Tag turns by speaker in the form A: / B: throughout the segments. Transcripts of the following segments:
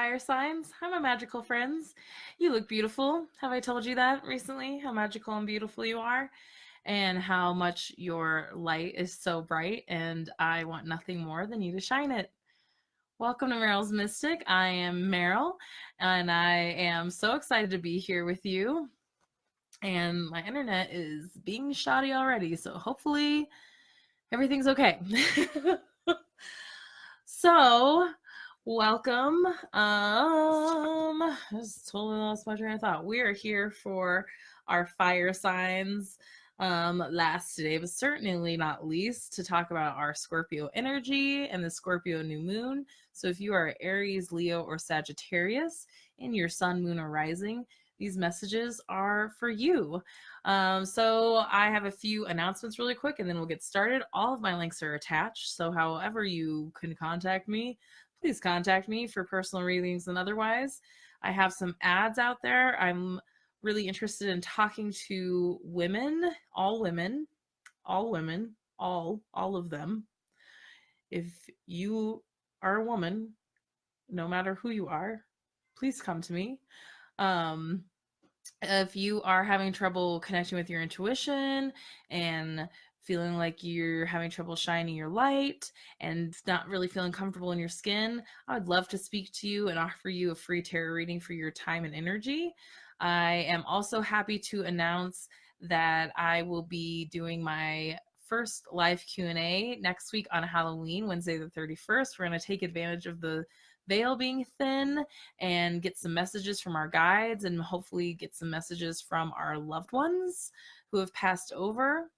A: fire signs. Hi, my magical friends. You look beautiful. Have I told you that recently? How magical and beautiful you are, and how much your light is so bright, and I want nothing more than you to shine it. Welcome to Meryl's Mystic. I am Meryl, and I am so excited to be here with you. And my internet is being shoddy already, so hopefully everything's okay. So, welcome. I just totally lost my train of thought. We are here for our fire signs. Last today, but certainly not least, to talk about our Scorpio energy and the Scorpio new moon. So, if you are Aries, Leo, or Sagittarius in your sun, moon, or rising, these messages are for you. So I have a few announcements really quick and then we'll get started. All of my links are attached. So however you can contact me, please contact me for personal readings and otherwise. I have some ads out there. I'm really interested in talking to women, all of them. If you are a woman, no matter who you are, please come to me. If you are having trouble connecting with your intuition and feeling like you're having trouble shining your light and not really feeling comfortable in your skin, I would love to speak to you and offer you a free tarot reading for your time and energy. I am also happy to announce that I will be doing my first live Q&A next week on Halloween, Wednesday the 31st. We're going to take advantage of the veil being thin and get some messages from our guides and hopefully get some messages from our loved ones who have passed over.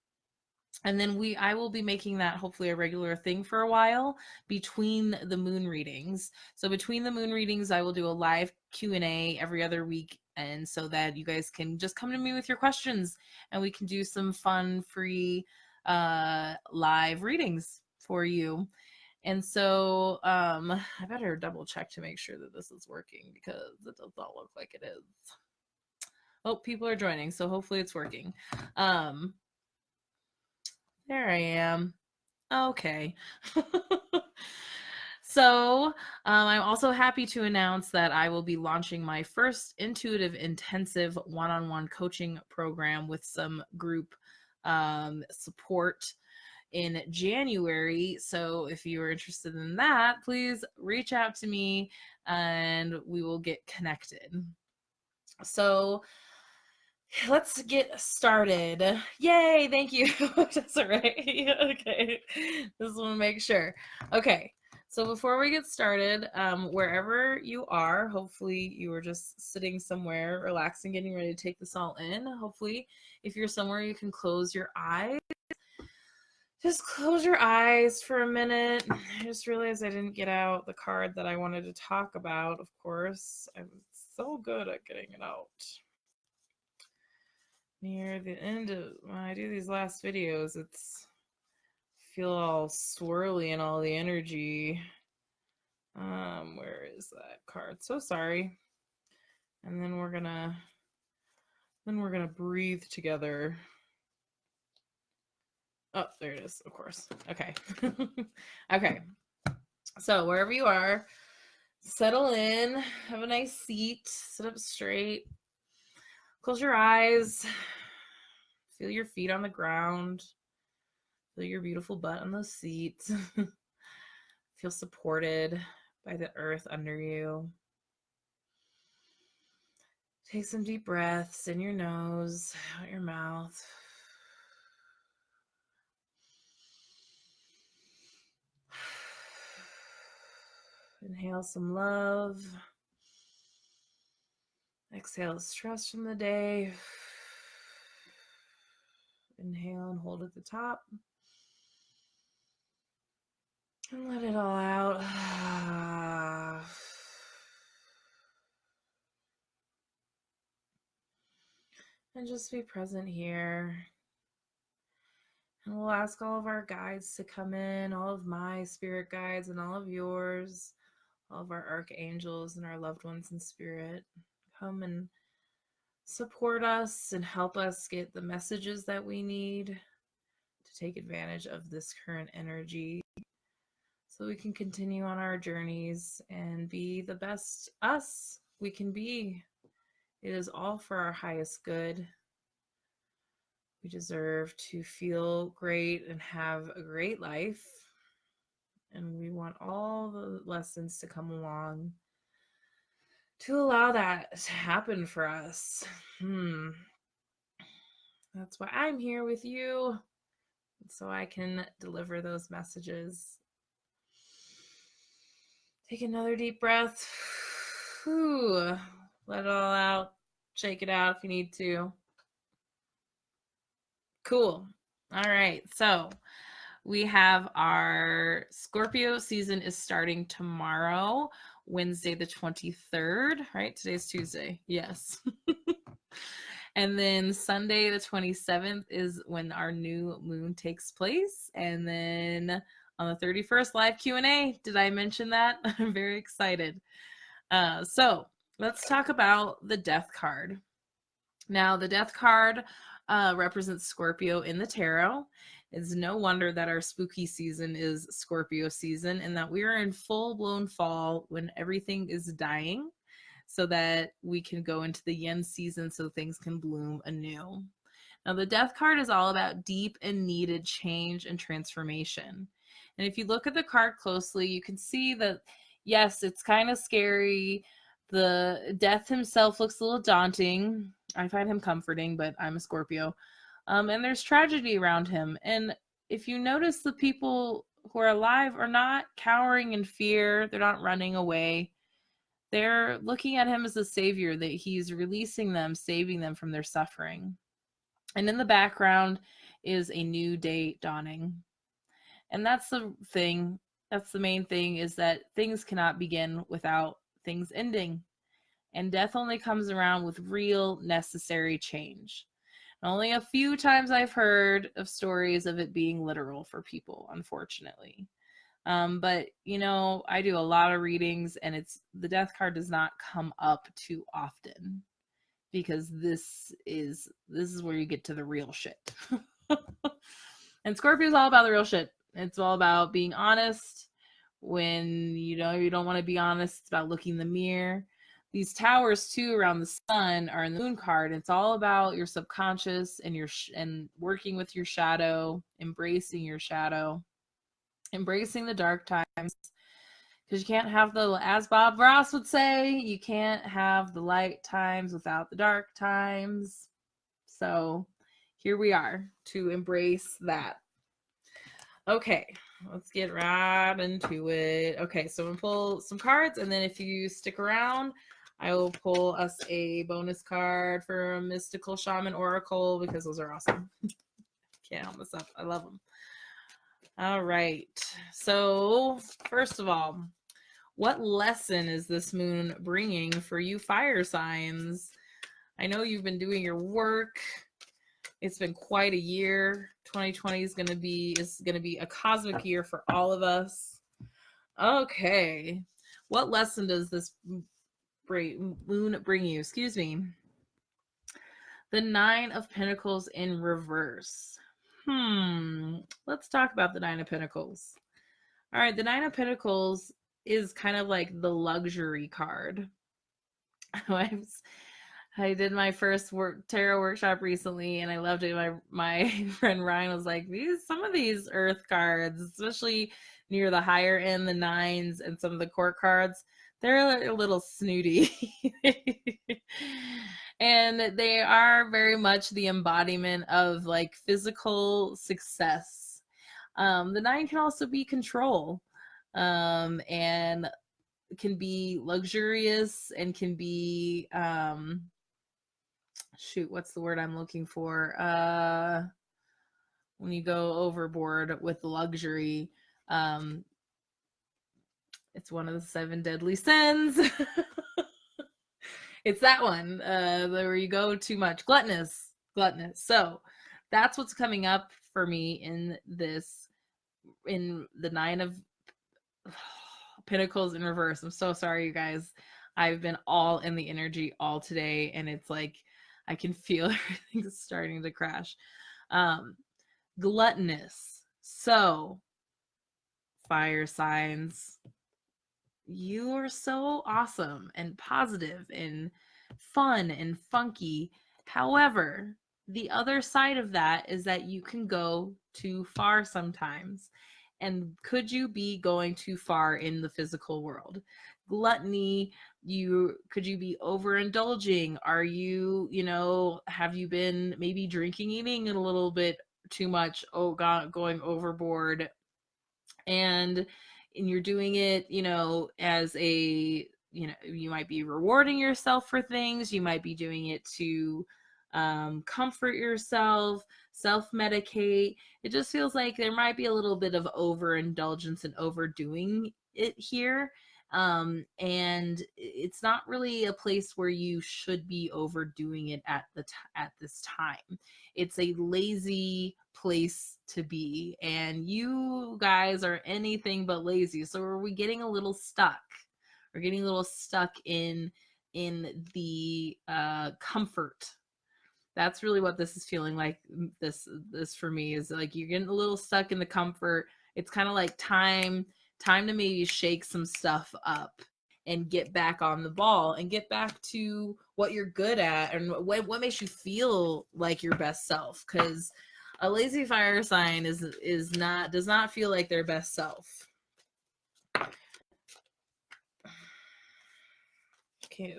A: And then I will be making that hopefully a regular thing for a while between the moon readings. So between the moon readings, I will do a live Q&A every other week, and so that you guys can just come to me with your questions and we can do some fun, free live readings for you. And so I better double check to make sure that this is working because it does not look like it is. Oh, people are joining, so hopefully it's working. There I am. Okay. So I'm also happy to announce that I will be launching my first intuitive intensive one-on-one coaching program with some group support in January. So if you are interested in that, please reach out to me and we will get connected. So let's get started. Yay, thank you. That's all right. Okay, just want to make sure. Okay, so before we get started, wherever you are, hopefully you are just sitting somewhere, relaxing, getting ready to take this all in. Hopefully, if you're somewhere, you can close your eyes. Just close your eyes for a minute. I just realized I didn't get out the card that I wanted to talk about, of course. I'm so good at getting it out. Near the end of when I do these last videos, I feel all swirly and all the energy. Where is that card? So sorry. And then we're gonna breathe together. Oh, there it is, of course. Okay. Okay. So wherever you are, settle in, have a nice seat, sit up straight, close your eyes, feel your feet on the ground, feel your beautiful butt on the seat, feel supported by the earth under you. Take some deep breaths in your nose, out your mouth. Inhale some love. Exhale stress from the day. Inhale and hold at the top. And let it all out. And just be present here. And we'll ask all of our guides to come in, all of my spirit guides and all of yours, all of our archangels and our loved ones in spirit. Come and support us and help us get the messages that we need to take advantage of this current energy. so we can continue on our journeys and be the best us we can be. It is all for our highest good. We deserve to feel great and have a great life. And we want all the lessons to come along to allow that to happen for us. That's why I'm here with you, so I can deliver those messages. Take another deep breath. Whew. Let it all out. Shake it out if you need to. Cool. All right. So we have our Scorpio season is starting tomorrow, Wednesday the 23rd, right? Today's Tuesday. Yes. And then Sunday the 27th is when our new moon takes place. And then on the 31st, live Q&A. Did I mention that? I'm very excited. So let's talk about the Death card. Now, the Death card represents Scorpio in the tarot. It's no wonder that our spooky season is Scorpio season and that we are in full-blown fall when everything is dying so that we can go into the yin season so things can bloom anew. Now, the Death card is all about deep and needed change and transformation. And if you look at the card closely, you can see that, yes, it's kind of scary. The Death himself looks a little daunting. I find him comforting, but I'm a Scorpio. And there's tragedy around him. And if you notice, the people who are alive are not cowering in fear. They're not running away. They're looking at him as a savior, that he's releasing them, saving them from their suffering. And in the background is a new day dawning. And that's the thing. That's the main thing, is that things cannot begin without things ending. And death only comes around with real necessary change. Only a few times I've heard of stories of it being literal for people, unfortunately. But you know, I do a lot of readings, and the Death card does not come up too often, because this is where you get to the real shit. And Scorpio is all about the real shit. It's all about being honest when you don't want to be honest. It's about looking in the mirror. These towers too around the sun are in the moon card. It's all about your subconscious and and working with your shadow, embracing your shadow, embracing the dark times, because you can't have as Bob Ross would say, you can't have the light times without the dark times. So here we are to embrace that. Okay, let's get right into it. Okay, so I'm going to pull some cards, and then if you stick around, I will pull us a bonus card for Mystical Shaman Oracle, because those are awesome. Can't help myself. I love them. All right. So first of all, what lesson is this moon bringing for you fire signs? I know you've been doing your work. It's been quite a year. 2020 is going to be a cosmic year for all of us. Okay. What lesson does this moon bring you? Excuse me. The Nine of Pentacles in reverse. Let's talk about the Nine of Pentacles. All right, the Nine of Pentacles is kind of like the luxury card. I did my first tarot workshop recently, and I loved it. My friend Ryan was like, some of these earth cards, especially near the higher end, the nines and some of the court cards, they're a little snooty. And they are very much the embodiment of like physical success. The nine can also be control, and can be luxurious, and can be what's the word I'm looking for? When you go overboard with luxury, it's one of the 7 deadly sins. It's that one, where you go too much. Gluttonous. So that's what's coming up for me in the Nine of Pentacles in reverse. I'm so sorry, you guys. I've been all in the energy all today, and it's like I can feel everything starting to crash. Gluttonous. So fire signs. You are so awesome and positive and fun and funky. However, the other side of that is that you can go too far sometimes. And could you be going too far in the physical world? Gluttony, could you be overindulging? Are you, have you been maybe drinking, eating a little bit too much, going overboard, and you're doing it, as a, you might be rewarding yourself for things, you might be doing it to comfort yourself, self-medicate. It just feels like there might be a little bit of overindulgence and overdoing it here. And it's not really a place where you should be overdoing it at this time. It's a lazy place to be, and you guys are anything but lazy. So are we getting a little stuck? We're getting a little stuck in the comfort. That's really what this is feeling like. This for me is like you're getting a little stuck in the comfort. It's kind of like time to maybe shake some stuff up and get back on the ball and get back to what you're good at and what makes you feel like your best self. Because a lazy fire sign does not feel like their best self. Okay,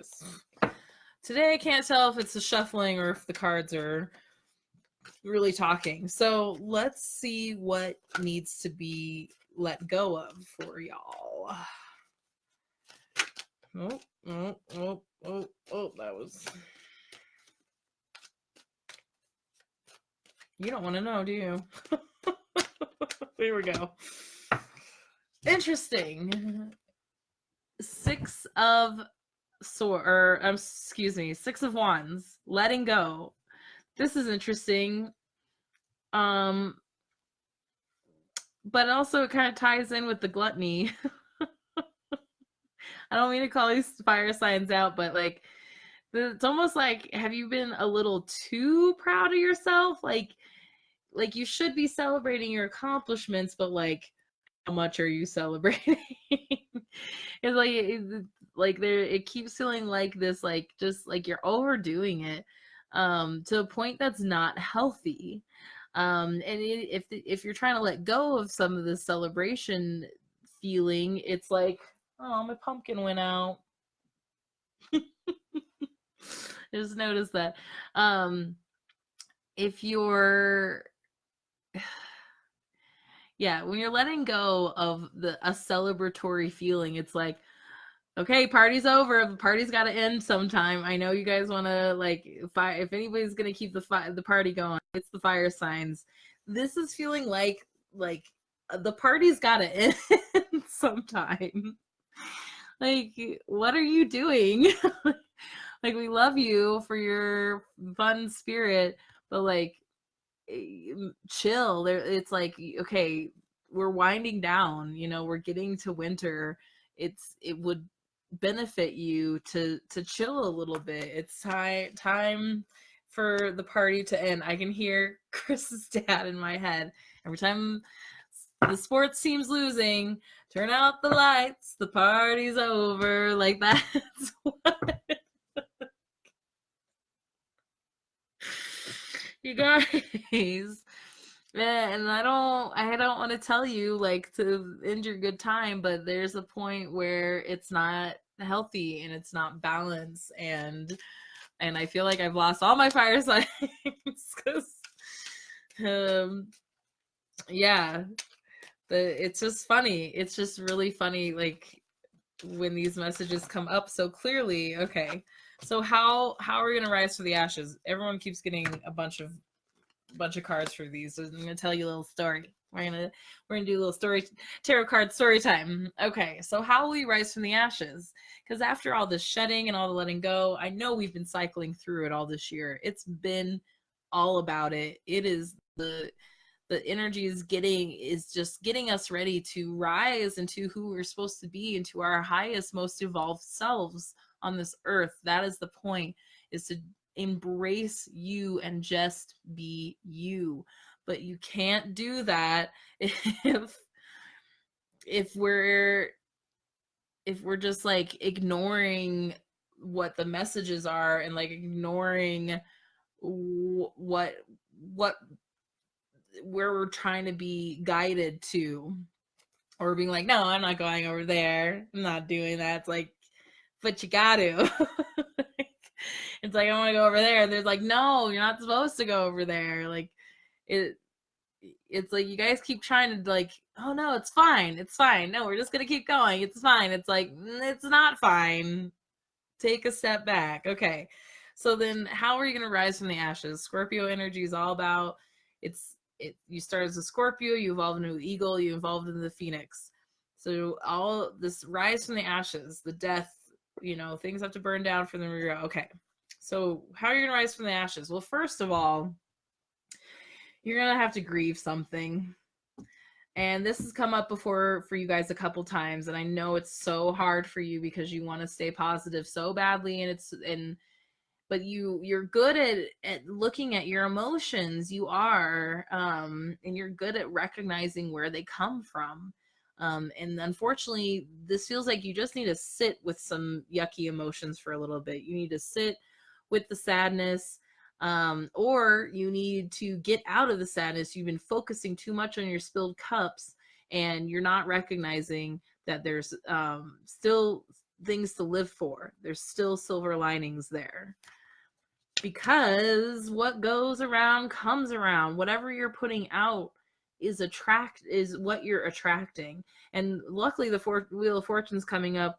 A: today I can't tell if it's a shuffling or if the cards are really talking. So let's see what needs to be let go of for y'all. Oh, that was... You don't want to know, do you? Here we go. Interesting. Six of Wands. Letting go. This is interesting. But also it kind of ties in with the gluttony. I don't mean to call these fire signs out, but like it's almost like, have you been a little too proud of yourself? Like you should be celebrating your accomplishments, but like, how much are you celebrating? It's like there, it keeps feeling like this, like just like you're overdoing it, to a point that's not healthy. And if you're trying to let go of some of the celebration feeling, it's like, oh, my pumpkin went out. I just noticed that. If you're when you're letting go of a celebratory feeling, it's like, okay, party's over. The party's got to end sometime. I know you guys want to, like, if anybody's gonna keep the party going, it's the fire signs. This is feeling like the party's got to end sometime. Like, what are you doing? Like, we love you for your fun spirit, but like, chill. It's like, okay, we're winding down, we're getting to winter. It would benefit you to chill a little bit. It's time for the party to end. I can hear Chris's dad in my head every time the sports team's losing. Turn out the lights, the party's over. Like, that's what you guys. And I don't want to tell you like to end your good time, but there's a point where it's not healthy and it's not balanced, and I feel like I've lost all my fire signs because it's just funny. It's just really funny, like, when these messages come up so clearly. Okay, so how are we gonna rise to the ashes? Everyone keeps getting a bunch of cards for these, so I'm gonna tell you a little story. We're gonna do a little story, tarot card story time. Okay, so how will we rise from the ashes? Because after all this shedding and all the letting go, I know we've been cycling through it all this year. It's been all about it. It is the energy is just getting us ready to rise into who we're supposed to be, into our highest, most evolved selves on this earth. That is the point, is to embrace you and just be you. But you can't do that if if we're just like ignoring what the messages are and like ignoring what where we're trying to be guided to, or being like, no, I'm not going over there, I'm not doing that. It's like, but you got to. It's like, I want to go over there. There's like, no, you're not supposed to go over there. Like it's like you guys keep trying to like, oh no, it's fine, it's fine. No, we're just gonna keep going. It's fine. It's like, it's not fine. Take a step back. Okay. So then how are you gonna rise from the ashes? Scorpio energy is all about you start as a Scorpio, you evolve into an eagle, you evolved into the phoenix. So all this rise from the ashes, the death, things have to burn down for them to grow. Okay. So how are you gonna rise from the ashes? Well, first of all, you're gonna have to grieve something. And this has come up before for you guys a couple times, and I know it's so hard for you because you want to stay positive so badly, but you're good at looking at your emotions. You are, and you're good at recognizing where they come from. And unfortunately, this feels like you just need to sit with some yucky emotions for a little bit. You need to sit with the sadness, or you need to get out of the sadness. You've been focusing too much on your spilled cups, and you're not recognizing that there's still things to live for. There's still silver linings there. Because what goes around comes around. Whatever you're putting out is what you're attracting. And luckily the Wheel of Fortune's coming up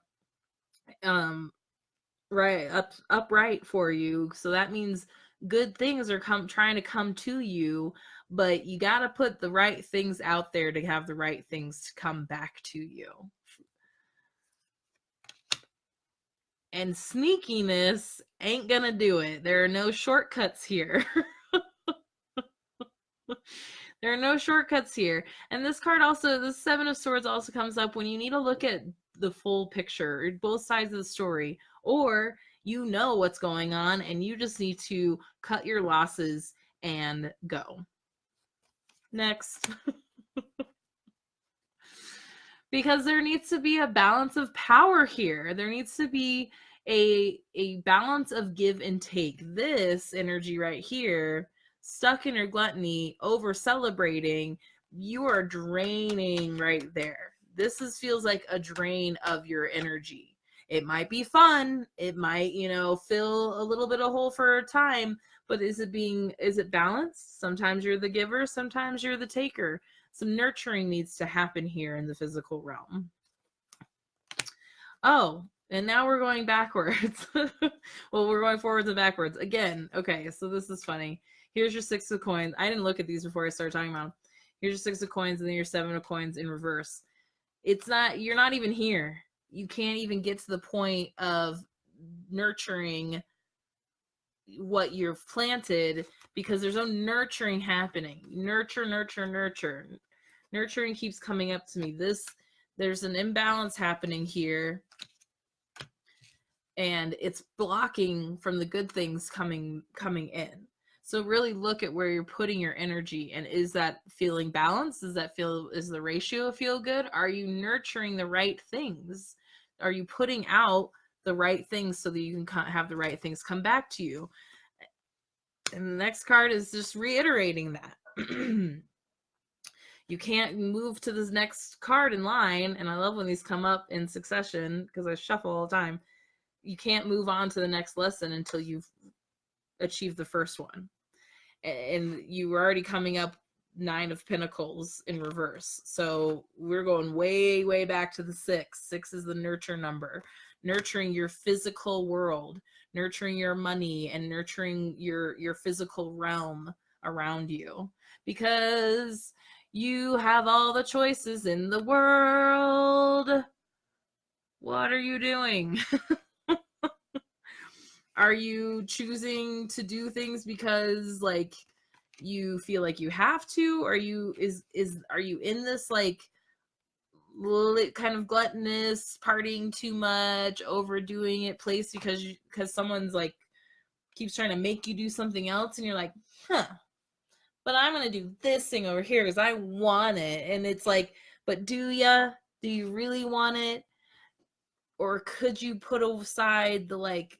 A: right upright for you. So that means good things are trying to come to you, but you got to put the right things out there to have the right things to come back to you. And sneakiness ain't gonna do it. There are no shortcuts here. There are no shortcuts here. And this card also, the Seven of Swords also comes up when you need to look at the full picture, both sides of the story, or you know what's going on and you just need to cut your losses and go. Next. Because there needs to be a balance of power here. There needs to be a balance of give and take. This energy right here, stuck in your gluttony, over celebrating, you are draining right there. This feels like a drain of your energy. It might be fun. It might, fill a little bit of hole for a time, but is it balanced? Sometimes you're the giver, sometimes you're the taker. Some nurturing needs to happen here in the physical realm. Oh, and now we're going backwards. Well, we're going forwards and backwards again. Okay, so this is funny. Here's your 6 of coins. I didn't look at these before I started talking about them. Here's your 6 of coins and then your 7 of coins in reverse. You're not even here. You can't even get to the point of nurturing what you've planted because there's no nurturing happening. Nurture. Nurturing keeps coming up to me. There's an imbalance happening here, and it's blocking from the good things coming in. So really look at where you're putting your energy, and is that feeling balanced? Is the ratio feel good? Are you nurturing the right things? Are you putting out the right things so that you can have the right things come back to you? And the next card is just reiterating that. You can't move to this next card in line, and I love when these come up in succession because I shuffle all the time. You can't move on to the next lesson until you've achieved the first one. And you were already coming up 9 of Pentacles in reverse. So we're going way, way back to the 6. 6 is the nurture number. Nurturing your physical world, nurturing your money, and nurturing your physical realm around you. Because you have all the choices in the world. What are you doing? Are you choosing to do things because like you feel like you have to? Are you in this like kind of gluttonous, partying too much, overdoing it place because someone's like keeps trying to make you do something else and you're like, but I'm gonna do this thing over here because I want it, and it's like, but do ya? Do you really want it? Or could you put aside the like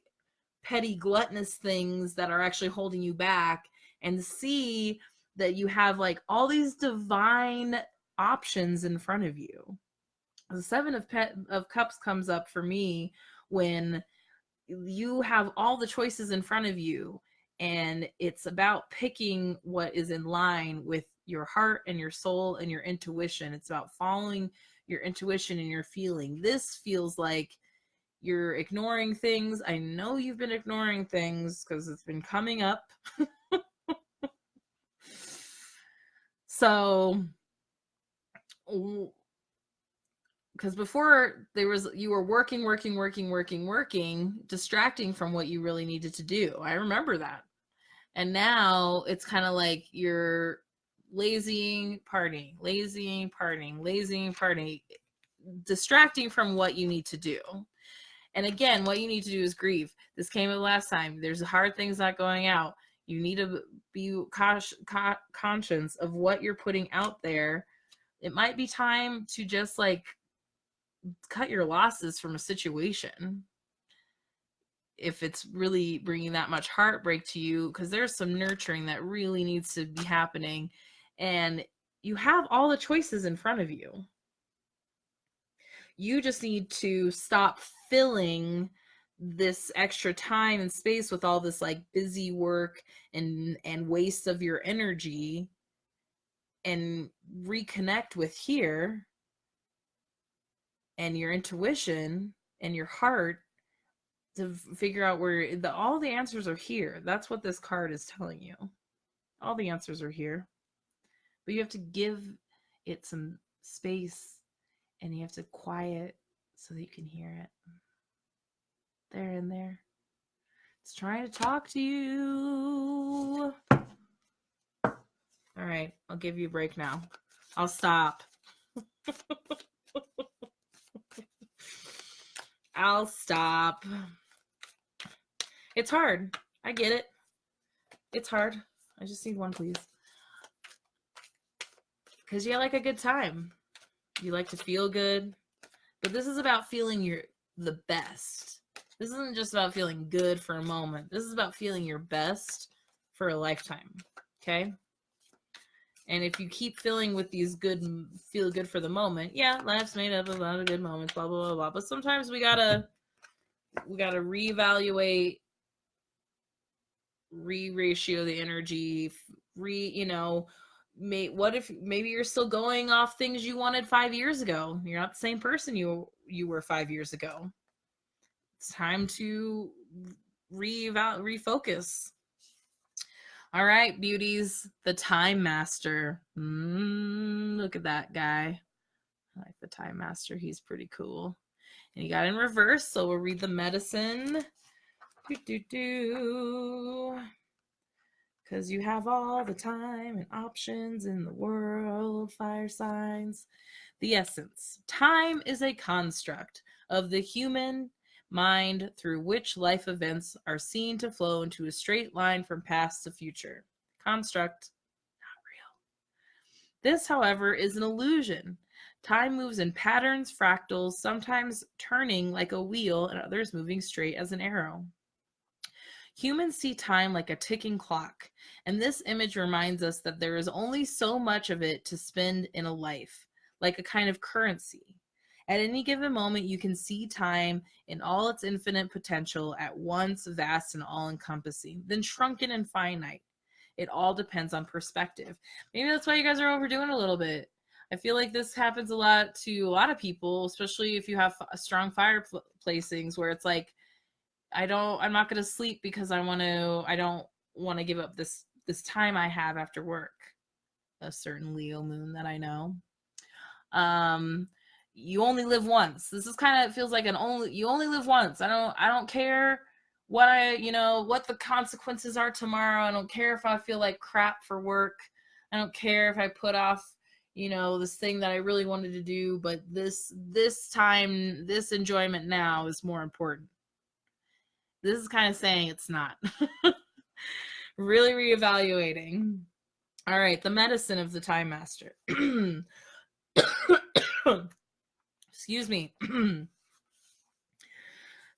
A: petty gluttonous things that are actually holding you back and see that you have like all these divine options in front of you? The Seven of Cups comes up for me when you have all the choices in front of you, and it's about picking what is in line with your heart and your soul and your intuition. It's about following your intuition and your feeling. This feels like you're ignoring things. I know you've been ignoring things because it's been coming up. So, because before you were working, distracting from what you really needed to do. I remember that. And now it's kind of like you're lazying, partying, distracting from what you need to do. And again, what you need to do is grieve. This came up last time. There's hard things not going out. You need to be conscious of what you're putting out there. It might be time to just like cut your losses from a situation if it's really bringing that much heartbreak to you, because there's some nurturing that really needs to be happening, and you have all the choices in front of you. You just need to stop filling this extra time and space with all this like busy work and waste of your energy, and reconnect with here and your intuition and your heart to figure out where all the answers are here. That's what this card is telling you. All the answers are here. But you have to give it some space, and you have to quiet so that you can hear it. There in there. It's trying to talk to you. All right, I'll give you a break now. I'll stop. I'll stop. It's hard. I get it. It's hard. I just need one, please. Because you like a good time. You like to feel good. But this is about feeling the best. This isn't just about feeling good for a moment. This is about feeling your best for a lifetime. Okay? And if you keep feeling with these feel good for the moment, yeah, life's made up of a lot of good moments, blah, blah, blah, blah. But sometimes we gotta reevaluate, re-ratio the energy, what if maybe you're still going off things you wanted 5 years ago? You're not the same person you were 5 years ago. It's time to refocus. All right, beauties, the Time Master. Look at that guy. I like the Time Master. He's pretty cool. And he got in reverse, so we'll read the medicine. Because you have all the time and options in the world, fire signs. The essence. Time is a construct of the human mind through which life events are seen to flow into a straight line from past to future. Construct, not real. This, however, is an illusion. Time moves in patterns, fractals, sometimes turning like a wheel and others moving straight as an arrow. Humans see time like a ticking clock, and this image reminds us that there is only so much of it to spend in a life, like a kind of currency. At any given moment, you can see time in all its infinite potential, at once vast and all-encompassing, then shrunken and finite. It all depends on perspective. Maybe that's why you guys are overdoing a little bit. I feel like this happens a lot to a lot of people, especially if you have strong fire placings, where it's like, I'm not going to sleep because I don't want to give up this time I have after work. A certain Leo moon that I know. You only live once. This is kind of, it feels like you only live once. I don't care what what the consequences are tomorrow. I don't care if I feel like crap for work. I don't care if I put off, this thing that I really wanted to do, but this time, this enjoyment now is more important. This is kind of saying it's not. Really reevaluating. All right, the medicine of the Time Master. Excuse me.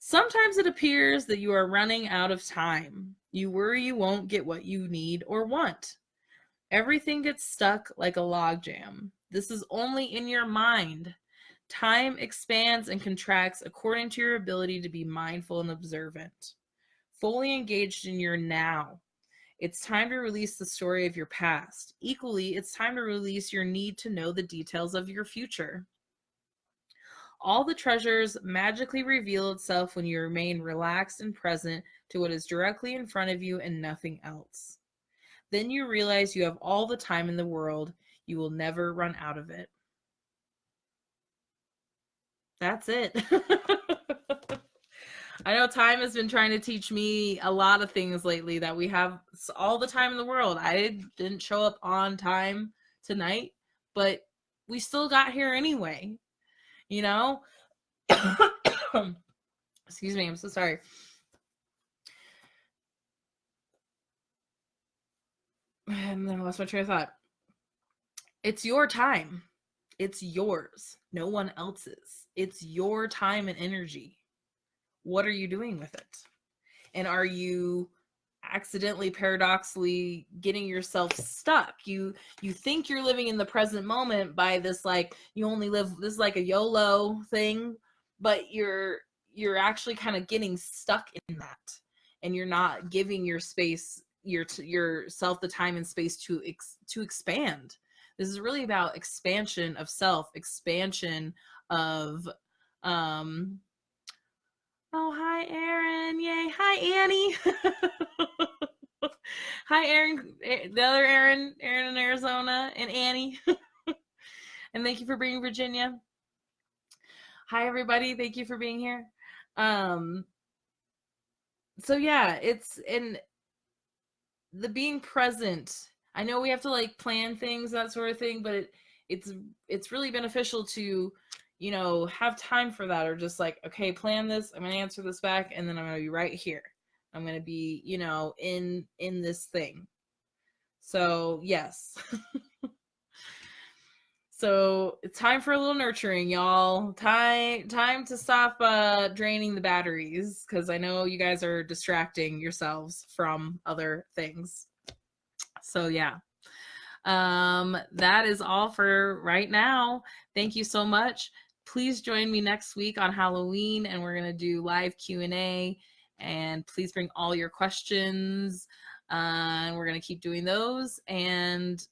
A: Sometimes it appears that you are running out of time. You worry you won't get what you need or want. Everything gets stuck like a logjam. This is only in your mind. Time expands and contracts according to your ability to be mindful and observant, fully engaged in your now. It's time to release the story of your past. Equally, it's time to release your need to know the details of your future. All the treasures magically reveal itself when you remain relaxed and present to what is directly in front of you and nothing else. Then you realize you have all the time in the world. You will never run out of it. That's it. I know time has been trying to teach me a lot of things lately, that we have all the time in the world. I didn't show up on time tonight, but we still got here anyway, you know? Excuse me, I'm so sorry. And then I lost my train of thought. It's your time. It's yours. No one else's. It's your time and energy. What are you doing with it? And are you accidentally, paradoxically getting yourself stuck? You think you're living in the present moment by this, like, you only live, this is like a YOLO thing, but you're actually kind of getting stuck in that, and you're not giving your space, yourself the time and space to expand. This is really about expansion of self, expansion of oh, hi, Aaron. Yay. Hi, Annie. Hi, Aaron. The other Aaron in Arizona, and Annie. And thank you for bringing Virginia. Hi, everybody. Thank you for being here. So yeah, it's in the being present. I know we have to like plan things, that sort of thing, but it's really beneficial to, you know, have time for that, or just like, okay, plan this, I'm going to answer this back, and then I'm going to be right here. I'm going to be, you know, in this thing. So, yes. So, it's time for a little nurturing, y'all. Time to stop draining the batteries, because I know you guys are distracting yourselves from other things. So, yeah. That is all for right now. Thank you so much. Please join me next week on Halloween, and we're going to do live Q&A, and please bring all your questions. And we're going to keep doing those. And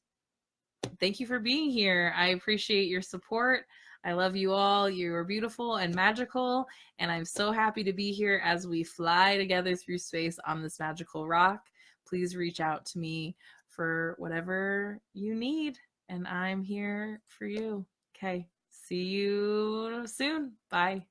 A: thank you for being here. I appreciate your support. I love you all. You are beautiful and magical, and I'm so happy to be here as we fly together through space on this magical rock. Please reach out to me for whatever you need, and I'm here for you. Okay, see you soon. Bye.